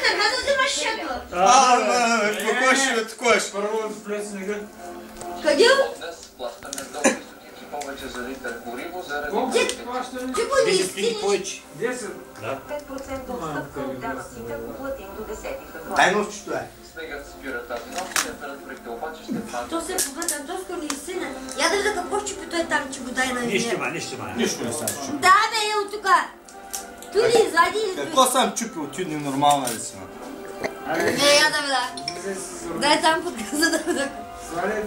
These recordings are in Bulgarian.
каза взимаш шето. Какво ще такош? Първо да влезе снега. Къде? Повече за литър гориво заради... Чего не стигнеш? 10. 5% отстъпка от данъците, ако платим до 10 февруари. Дай новчето е. Снегът спира тази нощ, температурите обаче ще падат. То се повърна, доска не стигна. Я да видя какво щупи той там, че го дай на Нищо ма. Нищо не съм чупил. Да бе, ел тука. Ту ли извади или Какво съм чупил? Ти ненормална ли си? Не, я да видя. Дай там подказа да видя.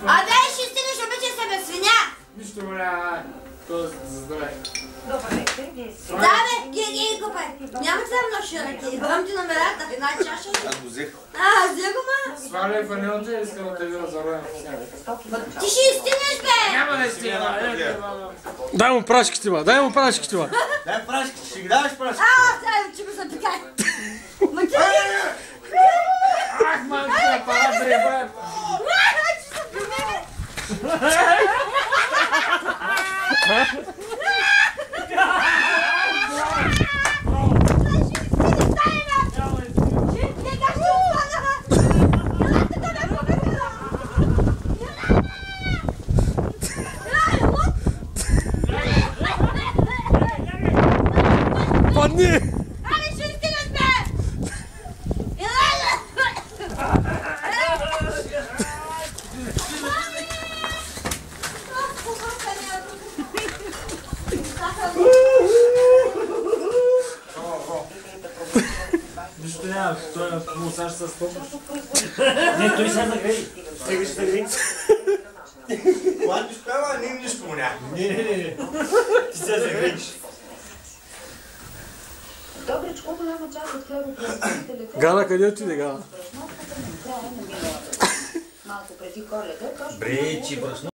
Абе, ще стигнеш, обичай себе, свиня! Нищо мля. То за здраве. Добър вечер, вие си. Да бе, ги купай. Няма само нощи ръки. Брам ти номерата. Една чаша ли? Аз го взех. Взех го ма. Сваляй фанелата и искам да те видя за роя. Ти ще стигнеш, бе! Няма да стигна. Дай му прашките, ба. Дай му прашките, ба. Дай прашки, ще ги даваш прашки. Дай, че го запикай. Ма ти Ах, малка, пара дребра. че се прибере. Падни! Нищо няма, той е мусаш с топ. Не, той сега загреди. Сега ще загреди. Когато спява, не им нищо му няма. Не. Ти сега загредиш. Добричко, голяма част от хлебопроизводителите... Гана, къде отиде, Гана? Малко преди Коледа, точно... Бречи, брашно.